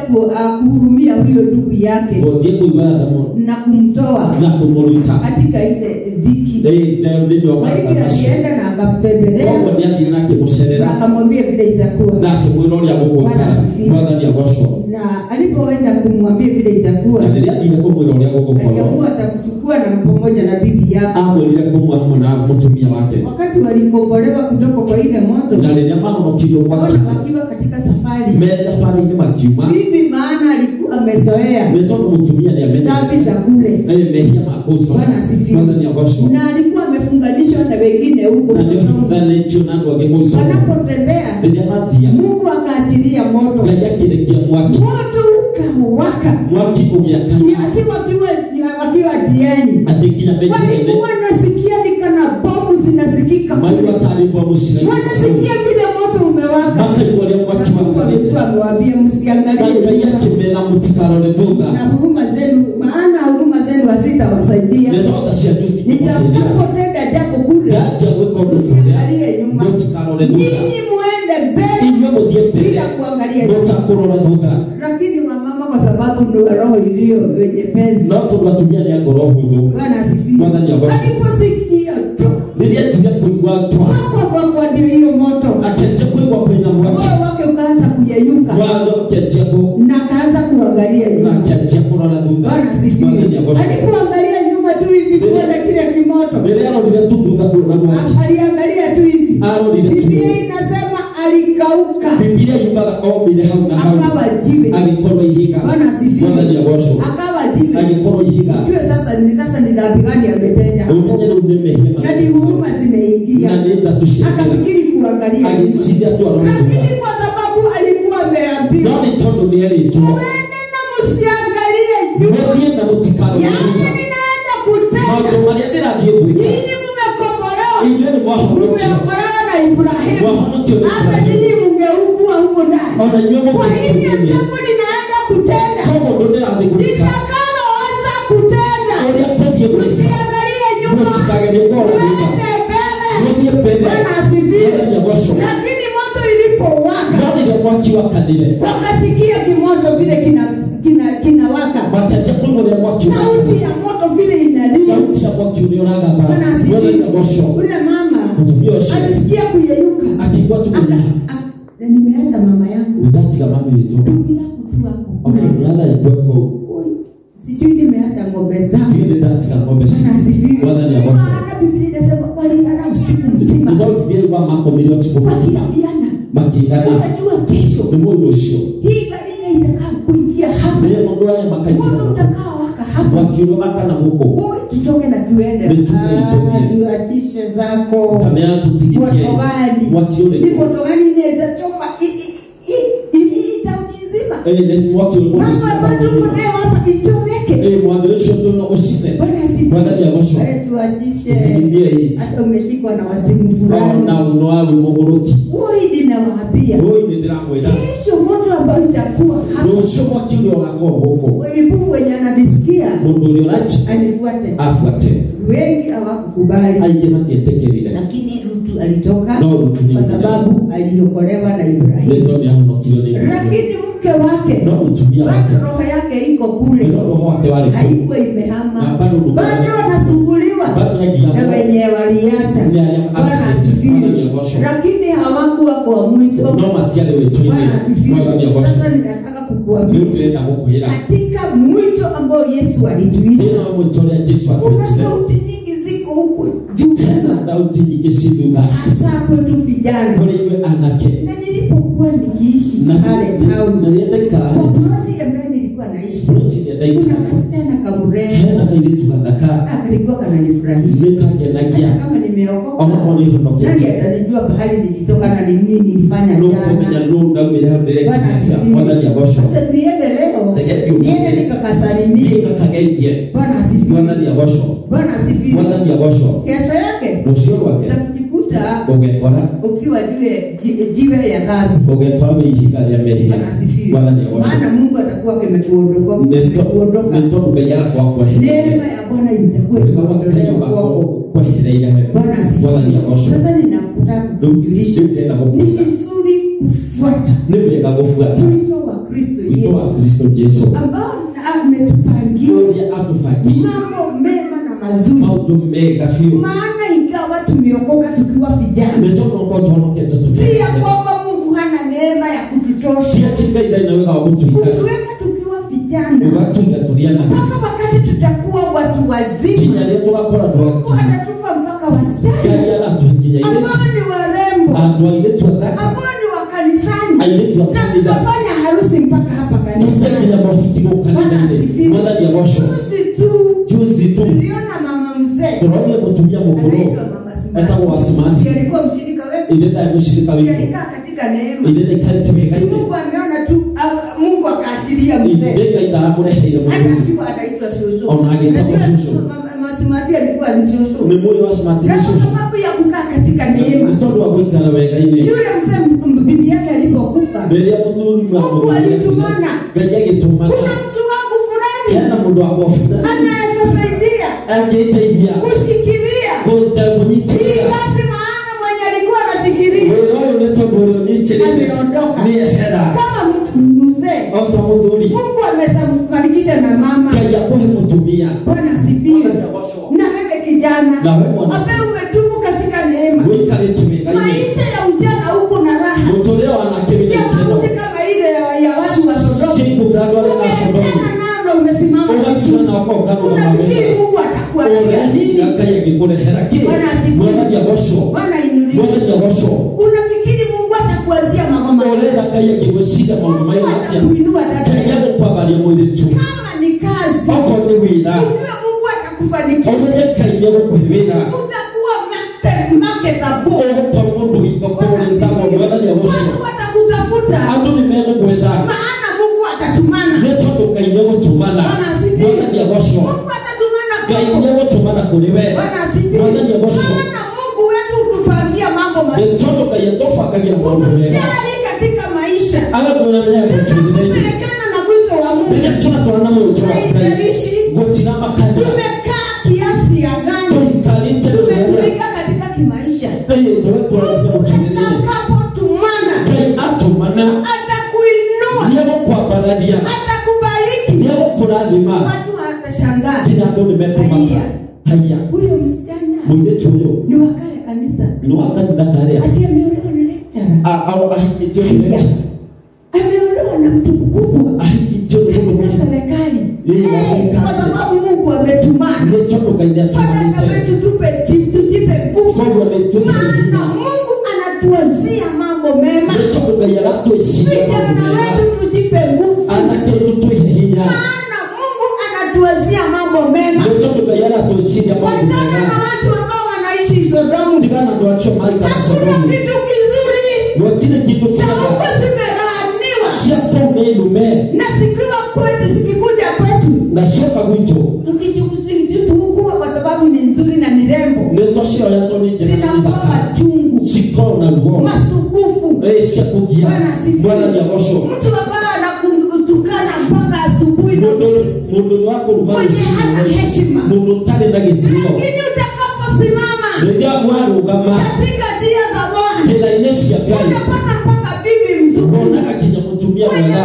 kuhurumia huyo ndugu yake gũthiĩ kũigua tha na kumtoa na kũmũruta katika ile dhiki. thĩinĩ wa Kwa hivyo mathĩna macio. alienda na akamtembelea koguo nĩ athire na na akĩmũcerera akamwambia vile itakuwa, na akĩmwĩra ũrĩa gũgũka. Mwathani agocwo. na alipoenda kumwambia vile itakuwa, na rĩrĩa athire kũmwĩra ũrĩa gũgũkorwo aliamua atakuchukua na pamoja na bibi yake. amwĩrire kũmwe hamwe na mũtumia wake. Wakati walikombolewa kutoka kwa ile moto, na rĩrĩa mahonokirio mwaki waona wakiwa katika safari, me thabarĩ-inĩ makiuma bibi maana alikuwa amezoea nĩ tondũ mũtumia nĩ dhambi za kule. mehia ma kũcwa. Bwana asifiwe. Mwathani agocwo. Na alikuwa amefunganishwa na wengine huko na nĩ Sodomu. othanĩtio na andũ angĩ kũu Sodomu. Wanapotembea rĩrĩa mathia Mungu akaachilia moto, Ngai akĩrekia mwaki moto ukawaka mwaki ũgĩakana kiasi wakiwa jiani, atĩ nginya mĩtĩ walikuwa nasikia ni kana bomu zinasikika, maigua tarĩ mbomu wanasikia vile moto umewaka. makaigua ũrĩa mwaki wakanĩte Alikuwa amewaambia na msiangalie Ngai akĩmera mũtikarore thutha na huruma zenu, maana huruma zenu hazitawasaidia. nĩ tondũ cianyu citikũmũteithia. Nitakapotenda jambo kule, Nganja gwĩka ũndũ msiangalie nyuma, mũtikarore thutha nyinyi muende mbele inyuĩ mũthiĩ mbere bila kuangalia nyuma. mũtakũrora thutha. Lakini wamama kwa sababu ndio roho iliyo nyepesi. no tondũ atumia nĩ angoro hũthũ. Bwana asifiwe. Mwathani agocwo. Aliposikia tu rĩrĩa tiga kũigua twa kwa ndio hiyo moto, akĩanjia kũigua kwĩna mwaki moyo wake ukaanza kuyeyuka watho ũkĩanjia na akaanza kuangalia na nyuma. akĩanjia kũrora thutha. Bwana asifiwe. Mwathani agocwo. Alipoangalia nyuma tu hivi kuona kile kimoto, rĩrĩa arorire tu thutha kuona mwaki aliangalia tu hivi, arorire tu Biblia inasema alikauka, Biblia yumaga ombire hau na hau akawa jiwe. agĩkorwo ihiga. Bwana asifiwe. Mwathani agocwo. Akawa jiwe. agĩkorwo ihiga. Jue sasa ni dhambi gani ametenda, ũmenye rĩu nĩ mehia na ni huruma zimeingia, na nĩ thatũ ciaira akafikiri kuangalia nyuma. agĩciria tu arore thutha. Lakini kwa sababu alikuwa no ameambiwa nĩ tondũ nĩ erĩtwo muende na msiangalie nyuma, mũthiĩ na mũtikarore yaani thutha. ninaenda kutenda. maũndũ marĩa ndĩrathiĩ gwĩka Nyinyi mmekombolewa, inyuĩ nĩ mwahonokia mmeokolewa na Ibrahimu, mwahonokia na hata Ibrahimu. nyinyi mngeukua huko ndani. ona inyuĩ Kwa hivyo mũkĩmenya jambo ninaenda kutenda, koguo ũndũ ndĩrathiĩ gwĩka nitakaloweza kutenda, ũrĩa tũthiĩ gwĩka msiangalie nyuma, mũtikagerie kũrora thutha. muende mbele. mũthiĩ mbere. Bwana asifiwe. Mwathani agocwo. Lakini moto ilipowaka, no rĩrĩa mwaki wakanire wakasikia kimoto vile kinawaka, makĩanjia kũigua ũrĩa mwaki sauti ya moto vile inalia. sauti ya mwaki ũrĩa ũragamba. Bwana asifiwe. Mwathani agocwo. Ule mama mũtumia ũcio alisikia kuyeyuka, akĩigua tu kũnyiha. na nimeacha mama yangu, ndatiga mami witũ ndugu yangu tu ako ona kule. brother jikweko Oi, sijui nimeacha ng'ombe zangu. tigĩ nĩ ndatiga ng'ombe Bwana asifiwe. Mwathani agocwo. Maana Biblia inasema walilala usiku mzima Ndio Biblia yuga makomire ũtukũ mũgima wakiambiana, makĩirana unajua kesho nĩ mũndũ ũcio hii gari itakao kuingia hapo. Moto utakao waka hapo. Wakiroga kana huko. Tutoke na tuende. Tuachishe zako. Kamera tutikie. Wakione. Ni moto gani inaweza toka itaunizima. Ni moto ulikuwa. Mama watu kunao hapa ichomeke. Mwandishi ndio usine. Bwana ya gosho. Tuachishe. Hata umeshikwa na wasimu fulani. Na unoawe mogoroki. Wewe ninawaambia. Wewe ni ndiramwenda. Kesho moto ambao itakuwa hapo. Ndio sio wakili wako huko. Wewe mwenye anadisikia. Mundu ulionaje? Anifuate. Afuate. Wengi hawakukubali. Haijematetekelile. Lakini Rutu alitoka kwa sababu aliokolewa na Ibrahimu. Lakini mke wake bado roho yake iko kule. Haikuwa imehama. Bado anasumbuliwa na wenye waliacha. Bwana asifiwe. Lakini hawakuwa kwa mwito. Bwana asifiwe. Sasa ninataka kukuambia katika mwito ambao Yesu alituita. Kuna sauti nyingi ziko huko juu. Hasa kwetu vijana. Na nilipokuwa nikiishi pale town. Popote ambaye nilikuwa naishi. Kuna kasichana kamurembo. Alikuwa kananifurahisha. Kama nimeokoka. Nani atanijua pahali nilitoka na nini nilifanya jana. Sasa niende leo. Niende nikakasalimie. Bwana asifiwe. Bwana asifiwe. Kesho yake utakujikuta ukiwa jiwe ya dhambi. Bwana asifiwe. Maana Mungu atakuwa amekuondoka. Neema ya Bwana itakuwa imeondolewa kwako. Bwana asifiwe. Sasa ninakutaka kujulisha ni vizuri kufuata mwito wa Kristo Yesu ambao ametupangia mambo mema na mazuri. Maana ingawa tumeokoka tukiwa vijana, si ya kwamba Mungu hana neema ya kututosha. Kutuweka tukiwa vijana mpaka wakati tutakuwa watu wazima, atatupa mpaka wasichana ambao ni warembo, ambao ni wa kanisani, na tutafanya harusi mpaka hapa kanisani. Juzi tu niliona mama mzee tunaona kutumia mkoro hata wasimati alikuwa mshirika wetu, alika katika neema. Mungu ameona tu, Mungu akaachilia mzee hata akiwa anaitwa shosho. Masimati alikuwa shosho, kwa sababu ya kukaa katika neema. Yule mzee bibi yake alipokufa, Mungu alitumana, kuna mtu wangu fulani anaweza saidia kushikilia basi, maana mwenye alikuwa anashikilia ameondoka. Kama mzee Mungu ameshamfanikisha na mama. Bwana asifiwe. Na wewe kijana ambaye umetubu katika neema, maisha ya ujana huko na raha ya mauti kama ile ya watu wa Sodoma, umeachana umesimama, unafikiri Mungu atakuwa nini? Bwana asifiwe. Bwana inuliwe. Unafikiri Mungu atakuanzia mambo mabaya? Atakuinua dada. Kama ni kazi, ujue Mungu atakufanikisha. Utakuwa marketable. Watu watakutafuta, maana Mungu atatumana. Bwana asifiwe. Mungu atatumana kwako. Bwana asifiwe. Maana Mungu wetu hutupangia mambo mazuri. Utujali katika maisha. Tunapelekana na mwito wa Mungu. Haijalishi tumekaa kiasi ya gani, tumefika katika kimaisha. Mungu atakapotumana, atakuinua, atakubariki. Watu watashangaa. Huyo msichana ni wakale kanisa, ati ameolewa na lecturer, ameolewa na mtu mkubwa katika serikali, kwa sababu Mungu ametumana. Tujipe nguvu, maana Mungu anatuwazia mambo mema. Vijana wetu tujipe nguvu, nä ndume na zikiwa kwetu zikikuja kwetu na cioka gwitå tukichukua kwa sababu ni nzuri na ni rembo nä twacioya tondå nä njega zinakuwa machungu cikorwo na ruo masubufu cia kå gia mwathani agocwo mtu ambaye anakutukana mpaka asubuhi na må ndå nä wa kå ruma mwenye hana heshima må ndå tarä na gä tio lakini utakaposimama rä rä a mwarå katika njia za Bwana njĩra-inĩ cia Ngai utapata mpaka bibi mzuri wonaga kinya mũtumia mwenye mwega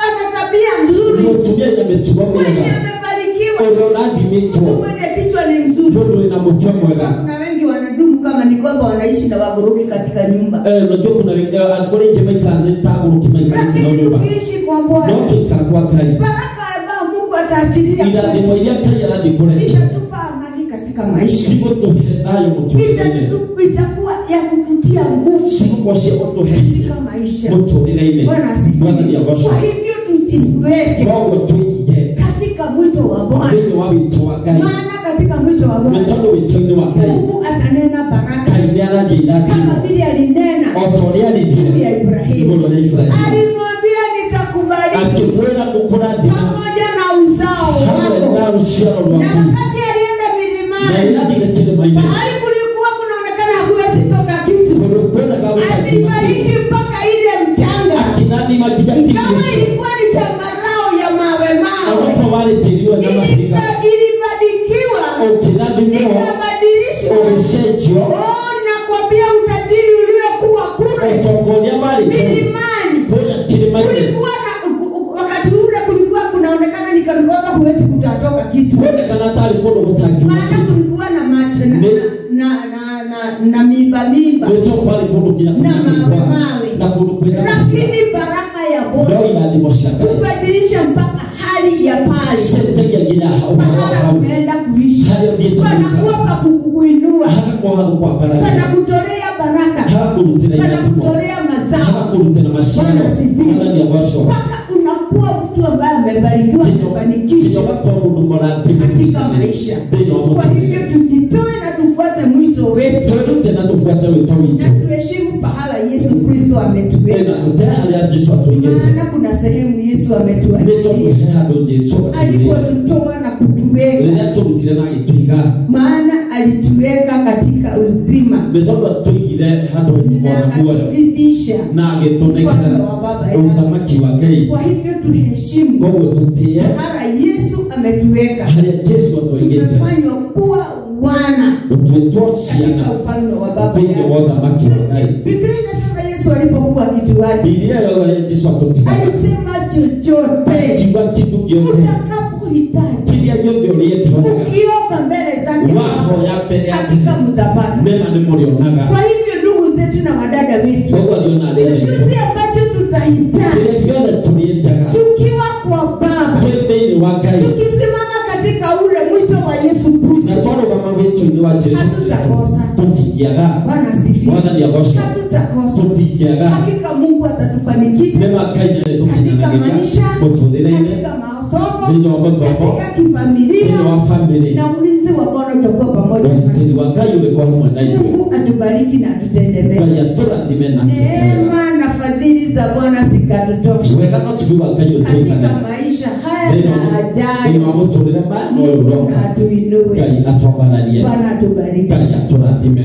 ana tabia nzuri mũtumia ina mĩtugo mwenye mĩega amebarikiwa ũrĩa ũrathimĩtwo mwenye kichwa ni mzuri mũndũ wĩna mũtwe mwega kuna wengi wanadumu kama ni kwamba wanaishi na wagoroki katika nyumba najua kuna kũrĩ ingĩ maikara nĩ ta agũrũki maikarĩte na lakini nyũmba tukiishi kwa no Bwana tũikara gwa Ngai baraka ambayo Mungu ataachilia irathimo iria Ngai arathiĩ kũrehe itatupa amani katika maisha cigũtũhe thayũ mũtũrĩre-inĩ itakuwa ya kututia nguvu cigũkorwo cia gũtũhe katika maisha mũtũrĩre-inĩ Bwana asifiwe. mwathani agocwo Kwa hivyo tujiweke koguo tũige katika mwito wa Bwana thĩinĩ wa wĩtũ wa Ngai maana katika mwito wa nĩ Bwana tondũ wĩtũ-inĩ wa Ngai Mungu atanena baraka Ngai nĩ arathiĩ irathimo kama vile alinena o ta ũrĩa juu ya arĩthire Ibrahimu igũrũ rĩa Iburahĩmu alimwambia nitakubariki akĩmwĩra gũkũrathima pamoja na uzao hamwe wako na rũciaro na rwaku wakati alienda na milimani irathire kĩrĩma-inĩ mahali kulikuwa kunaonekana hakuwezi toka kitu kũndũ kwĩnaga gũtathima alibariki mpaka ile mchanga akĩrathima nginya tĩri kama ũcio ilikuwa ni tambarao ya mawe onokorwo warĩ tĩri wa nyamahiga ilibarikiwa ũkĩrathimwo ikabadilishwa ũgĩcenjio nakwambia utajiri uliokuwa kule ũtonga ũrĩa warĩ milimani kũrĩa kĩrĩma-inĩ kulikuwa na wakati ule kulikuwa kunaonekana ni kana kwamba huwezi kutatoka kitu kuonekana tarĩ kũndũ gũtangiuma maana kulikuwa na macho na mimba nĩtwo kwarĩ kũndũ nginya na kũrĩa mawe na kũndũ kwĩna lakini baraka ya Bwana no irathimo cia Ngai kubadilisha mpaka hali ya pale cenjagia nginya mahala hau umeenda kuishi harĩa ũthiĩte panakuwa pa kukuinua hagakorwo handũ kwa mbaraga panakutolea baraka hagakũrutĩra irathimo panakutolea mazao hagakũrutĩra maciaro Bwana asifiwe. mwathani agocwo mpaka unakuwa mtu ambaye amebarikiwa amefanikishwa ũgakorwo mũndũ mũrathime katika maisha. thĩinĩ wa Kwa hivyo mũtũrĩre tujitoe na tufuate mwito wetu twĩrute na tũbuate wĩtwo na witũ tuheshimu pahala Yesu Kristo na ametuweka, tũte harĩa Jesũ atũigĩte maana kuna sehemu Yesu nĩ ametuachia tũkũhe handũ Jesũ atũigĩte alipotutoa na kutuweka, rĩrĩa tũrutire na agĩtũiga maana alituweka katika uzima nĩ tondũ atũigire handũ na hena muoyo akaturidhisha. na agĩtũnengera ũthamaki wa Ngai. Kwa hivyo tuheshimu Koguo tũtĩe pahala Yesu ametuweka, harĩa Jesũ atũigĩte tumefanywa kuwa wana ũtuĩtwo ciana katika ufalme wa Baba thĩinĩ yake. wa ũthamaki wa Ngai. Biblia inasema Yesu alipokuwa akituacha Biblia ĩrauga rĩrĩa Jesũ atũtiga alisema chochote kiuga kĩndũ gĩothe utakapohitaji kĩrĩa gĩothe ũrĩeteonaga ukiomba mbele zake wahoya mbere yake hakika mtapata. mema nĩ mũrĩonaga. Kwa hivyo ndugu zetu na wadada wetu, Koguo aliona arĩ wega chochote ambacho tutahitaji kĩrĩa gĩothe tũrĩenjaga tukiwa kwa Baba, twĩ thĩinĩ wa Ngai tukisimama katika ule mwito wa Yesu na Kristo, twarũgama wĩtũ-inĩ wa Jesũ hatutakosa. tũtingĩaga. Bwana asifiwe. Mwathani agocwo Hatutakosa. tũtingĩaga. Hakika Mungu atatufanikisha Nĩma Ngai nĩ katika arĩtũkinyanagĩria maisha, mũtũrĩre-inĩ katika masomo, thĩinĩ wa mathomo katika thĩinĩ kifamilia, wa bamĩrĩ na ulinzi wa Bwana utakuwa pamoja nasi. ũgitĩri wa Ngai ũrĩkwo hamwe na ithuĩ. Mungu atubariki na atutende mema. Ngai atũrathime na atũhe wega. Neema na fadhili za Bwana zikatutosha wega no tuge wa Ngai katika ũtũigane maisha haya thĩinĩ na wa ajayo, mũtũrĩre maya na ũyũ na ũroka. atuinue. Ngai atwambararie. Bwana atubariki. Ngai atũrathime.